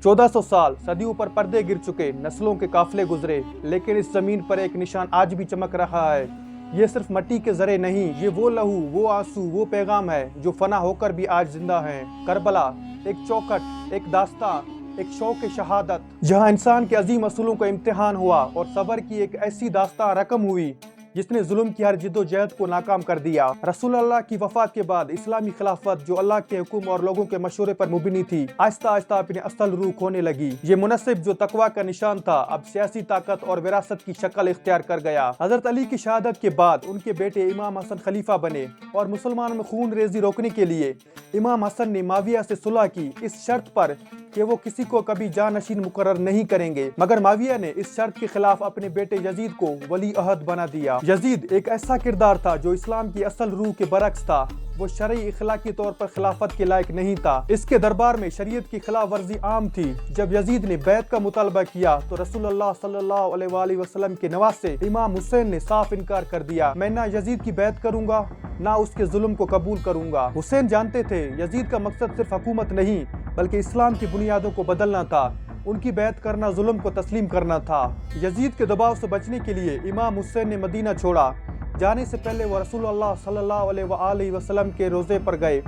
1400 साल सदियों पर पर्दे गिर चुके, नस्लों के काफिले गुजरे, लेकिन इस जमीन पर एक निशान आज भी चमक रहा है। ये सिर्फ मिट्टी के जरे नहीं, ये वो लहू, वो आंसू, वो पैगाम है जो फना होकर भी आज जिंदा है। करबला एक चौखट, एक दास्तां, एक शौक शहादत, जहां इंसान के अजीम असूलों का इम्तिहान हुआ और सबर की एक ऐसी दास्तां रकम हुई जिसने जुल्म की हर जिद्दोजहद को नाकाम कर दिया। रसूल अल्लाह की वफात के बाद इस्लामी खिलाफत, जो अल्लाह के हुक्म और लोगों के मशवरे पर मुबनी थी, आहिस्ता आहिस्ता अपनी असल रूह खोने लगी। ये मुनसिब जो तकवा का निशान था, अब सियासी ताकत और विरासत की शक्ल इख्तियार कर गया। हजरत अली की शहादत के बाद उनके बेटे इमाम हसन खलीफा बने और मुसलमानों में खून रेजी रोकने के लिए इमाम हसन ने माविया से सुलह की, इस शर्त पर कि वो किसी को कभी जानशीन मुकर्रर नहीं करेंगे। मगर माविया ने इस शर्त के खिलाफ अपने बेटे यजीद को वली अहद बना दिया। यजीद एक ऐसा किरदार था जो इस्लाम की असल रूह के बरक्स था। वो शरई इखलाकी तौर पर खिलाफत के लायक नहीं था। इसके दरबार में शरीयत की खिलाफ वर्जी आम थी। जब यजीद ने बैत का मुतालबा किया तो रसूलुल्लाह सल्लल्लाहु अलैहि वसल्लम के नवासे इमाम हुसैन ने साफ इनकार कर दिया। मैं ना यजीद की बैत करूंगा, ना उसके जुल्म को कबूल करूंगा। हुसैन जानते थे यजीद का मकसद सिर्फ हुकूमत नहीं, बल्कि इस्लाम की बुनियादों को बदलना था। उनकी बैत करना जुल्म को तस्लीम करना था। यजीद के दबाव से बचने के लिए इमाम हुसैन ने मदीना छोड़ा। जाने से पहले वो रसूलुल्लाह सल्लल्लाहु अलैहि वसल्लम के रोज़े पर गए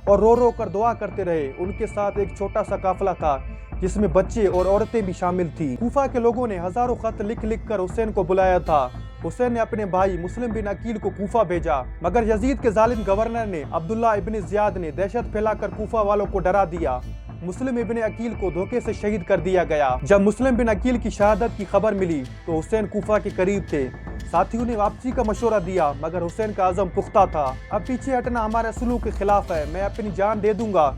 और रो रो कर दुआ करते रहे। उनके साथ एक छोटा सा काफिला था जिसमें बच्चे और औरतें भी शामिल थी। कूफा के लोगों ने हजारों खत लिख लिख कर हुसैन को बुलाया था। हुसैन ने अपने भाई मुस्लिम बिन अकील को कूफा भेजा, मगर यजीद के जालिम गवर्नर ने अब्दुल्ला इब्न ज़ियाद ने दहशत फैलाकर कूफा वालों को डरा दिया। मुस्लिम इब्न अकील को धोखे से शहीद कर दिया गया। जब मुस्लिम बिन अकील की शहादत की खबर मिली तो हुसैन कूफा के करीब थे। साथियों ने वापसी का मशवरा दिया, मगर हुसैन का आज़म पुख्ता था। अब पीछे हटना हमारे सुलूक के खिलाफ है। मैं अपनी जान दे दूंगा,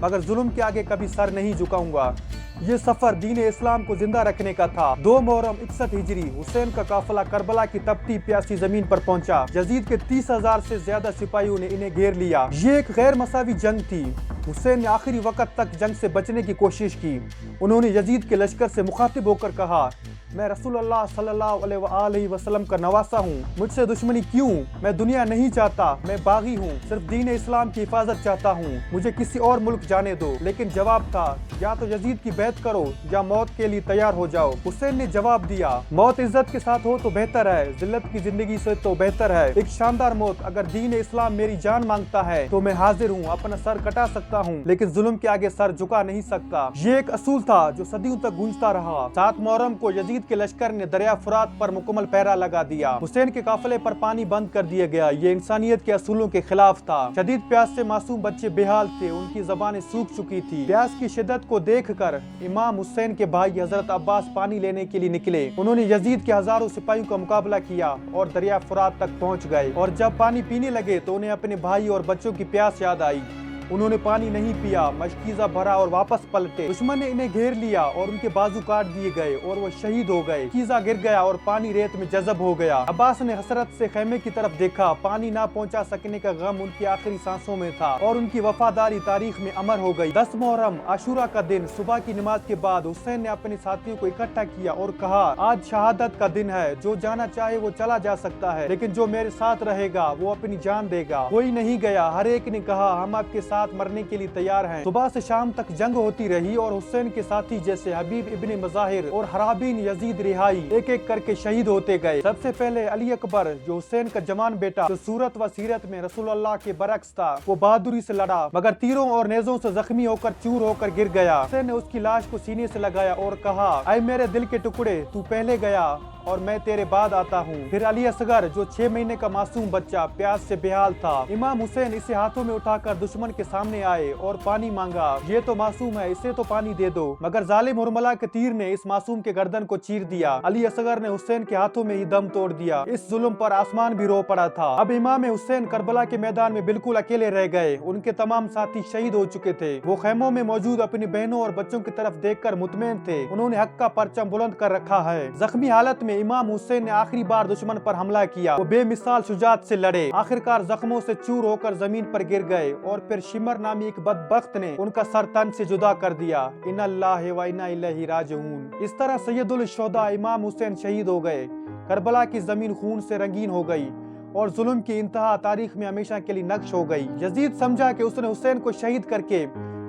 मगर जुल्म के आगे कभी सर नहीं झुकाऊंगा। ये सफर दीन इस्लाम को जिंदा रखने का था। 2 मुहर्रम 61 हिजरी हुसैन का काफिला करबला की तपती प्यासी जमीन पर पहुंचा। यजीद के 30,000 से ज्यादा सिपाहियों ने इन्हें घेर लिया। ये एक गैर मसावी जंग थी। हुसैन ने आखिरी वक्त तक जंग से बचने की कोशिश की। उन्होंने यजीद के लश्कर से मुखातिब होकर कहा, मैं रसूलुल्लाह सल्लल्लाहु अलैहि वसल्लम का नवासा हूँ, मुझसे दुश्मनी क्यों? मैं दुनिया नहीं चाहता, मैं बागी हूँ, सिर्फ दीन इस्लाम की हिफाजत चाहता हूँ, मुझे किसी और मुल्क जाने दो। लेकिन जवाब था, या तो यजीद की बैत करो या मौत के लिए तैयार हो जाओ। हुसैन ने जवाब दिया, मौत इज्जत के साथ हो तो बेहतर है, जिल्लत की जिंदगी से तो बेहतर है। एक शानदार मौत। अगर दीन इस्लाम मेरी जान मांगता है तो मैं हाजिर हूँ, अपना सर कटा सकता हूँ, लेकिन जुल्म के आगे सर झुका नहीं सकता। ये एक असूल था जो सदियों तक गूंजता रहा। 7 मुहर्रम को यजीद के लश्कर ने दरिया फुरात पर मुकम्मल पहरा लगा दिया। हुसैन के काफिले पर पानी बंद कर दिया गया। ये इंसानियत के असूलों के खिलाफ था। शदीद प्यास से मासूम बच्चे बेहाल थे, उनकी ज़बानें सूख चुकी थी। प्यास की शिद्दत को देखकर इमाम हुसैन के भाई हजरत अब्बास पानी लेने के लिए निकले। उन्होंने यजीद के हजारों सिपाहियों का मुकाबला किया और दरिया फुरात तक पहुँच गए। और जब पानी पीने लगे तो उन्हें अपने भाई और बच्चों की प्यास याद आई। उन्होंने पानी नहीं पिया, मशकीज़ा भरा और वापस पलटे। दुश्मन ने इन्हें घेर लिया और उनके बाजू काट दिए गए और वो शहीद हो गए। कीज़ा गिर गया और पानी रेत में जज़ब हो गया। अब्बास ने हसरत से खेमे की तरफ देखा। पानी ना पहुंचा सकने का गम उनकी आखिरी सांसों में था और उनकी वफादारी तारीख में अमर हो गई। 10 मुहर्रम आशूरा का दिन, सुबह की नमाज के बाद हुसैन ने अपने साथियों को इकट्ठा किया और कहा, आज शहादत का दिन है। जो जाना चाहे वो चला जा सकता है, लेकिन जो मेरे साथ रहेगा वो अपनी जान देगा। कोई नहीं गया। हर एक ने कहा, हम आपके साथ मरने के लिए तैयार हैं। सुबह से शाम तक जंग होती रही और हुसैन के साथी जैसे हबीब इब्ने मज़ाहिर और हराबीन यजीद रिहाई एक एक करके शहीद होते गए। सबसे पहले अली अकबर, जो हुसैन का जवान बेटा, जो सूरत व सीरत में रसूलुल्लाह के बरक्स था, वो बहादुरी से लड़ा, मगर तीरों और नेज़ों से जख्मी होकर चूर होकर गिर गया। हुसैन ने उसकी लाश को सीने से लगाया और कहा, ऐ मेरे दिल के टुकड़े, तू पहले गया और मैं तेरे बाद आता हूँ। फिर अली असगर, जो 6 महीने का मासूम बच्चा प्यास से बेहाल था, इमाम हुसैन इसे हाथों में उठाकर दुश्मन के सामने आए और पानी मांगा। ये तो मासूम है, इसे तो पानी दे दो। मगर जालिम हुरमला के तीर ने इस मासूम के गर्दन को चीर दिया। अली असगर ने हुसैन के हाथों में ही दम तोड़ दिया। इस जुल्म पर आसमान भी रो पड़ा था। अब इमाम हुसैन करबला के मैदान में बिल्कुल अकेले रह गए। उनके तमाम साथी शहीद हो चुके थे। वो खेमों में मौजूद अपनी बहनों और बच्चों की तरफ देखकर मुतमईन थे। उन्होंने हक का परचम बुलंद कर रखा है। जख्मी हालत में इमाम हुसैन ने आखिरी बार दुश्मन पर हमला किया। वो बेमिसाल शुजात से लड़े, आखिरकार जख्मों से चूर होकर जमीन पर गिर गए और फिर शिमर नामी एक बदबख्त ने उनका सर तन से जुदा कर दिया। इन्नल्लाहि व इन्ना इलैहि राजिऊन। इस तरह सैयदुल शुहदा इमाम हुसैन शहीद हो गए। करबला की जमीन खून से रंगीन हो गई और जुल्म की इंतहा तारीख में हमेशा के लिए नक्श हो गई। यजीद समझा कि उसने हुसैन को शहीद करके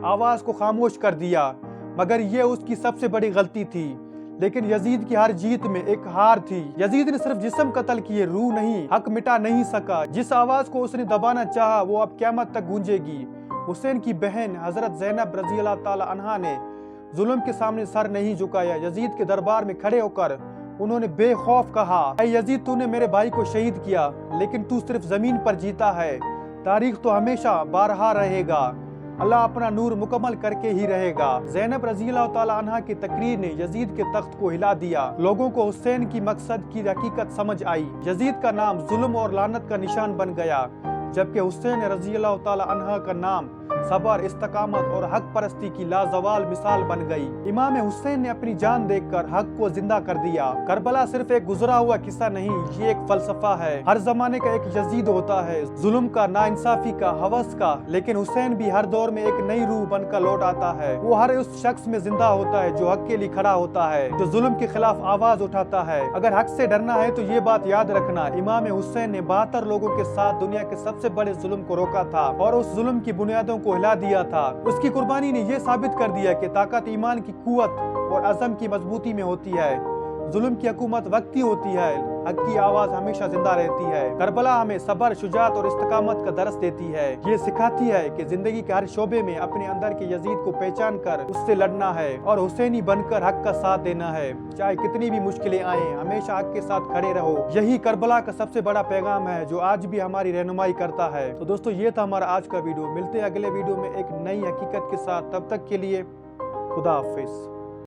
आवाज को खामोश कर दिया। मगर ये उसकी सबसे बड़ी गलती थी। लेकिन यजीद की हर जीत में एक हार थी। यजीद ने सिर्फ जिस्म कत्ल किए, रूह नहीं, हक मिटा नहीं सका। जिस आवाज को उसने दबाना चाहा वो अब क़यामत तक गूंजेगी। हुसैन की बहन हजरत ज़ैनब रज़ी अल्लाह ताला अन्हा ने जुल्म के सामने सर नहीं झुकाया। यजीद के दरबार में खड़े होकर उन्होंने बेखौफ कहा, ऐ यजीद, तूने मेरे भाई को शहीद किया, लेकिन तू सिर्फ जमीन पर जीता है। तारीख तो हमेशा बारहा रहेगा। अल्लाह अपना नूर मुकम्मल करके ही रहेगा। ज़ैनब रज़ी अल्लाह ताला अन्हा की तकरीर ने यजीद के तख्त को हिला दिया। लोगों को हुसैन की मकसद की हकीकत समझ आई। यजीद का नाम जुल्म और लानत का निशान बन गया, जबकि हुसैन रज़ी अल्लाह ताला अन्हा का नाम सबर, इस्तकामत और हक परस्ती की लाजवाल मिसाल बन गई। इमाम हुसैन ने अपनी जान देकर हक को जिंदा कर दिया। करबला सिर्फ एक गुजरा हुआ किस्सा नहीं, ये एक फलसफा है। हर जमाने का एक यजीद होता है, जुल्म का, नाइंसाफी का, हवस का, लेकिन हुसैन भी हर दौर में एक नई रूह बनकर लौट आता है। वो हर उस शख्स में जिंदा होता है जो हक के लिए खड़ा होता है, जो जुल्म के खिलाफ आवाज उठाता है। अगर हक से डरना है तो ये बात याद रखना, इमाम हुसैन ने 72 लोगों के साथ दुनिया के सबसे बड़े जुल्म को रोका था और उस जुल्म की बुनियादों को हिला दिया था। उसकी कुर्बानी ने यह साबित कर दिया कि ताकत ईमान की कुव्वत और अज़म की मजबूती में होती है। जुल्म की हुकूमत वक्ती होती है, हक की आवाज हमेशा जिंदा रहती है। करबला हमें सबर, शुजात और इस्तकामत का दर्स देती है। ये सिखाती है कि जिंदगी के हर शोबे में अपने अंदर के यजीद को पहचान कर उससे लड़ना है और हुसैनी बनकर हक का साथ देना है। चाहे कितनी भी मुश्किलें आए, हमेशा हक के साथ खड़े रहो। यही करबला का सबसे बड़ा पैगाम है जो आज भी हमारी रहनुमाई करता है। तो दोस्तों, ये था हमारा आज का वीडियो। मिलते हैं अगले वीडियो में एक नई हकीकत के साथ। तब तक के लिए खुदा हाफिज।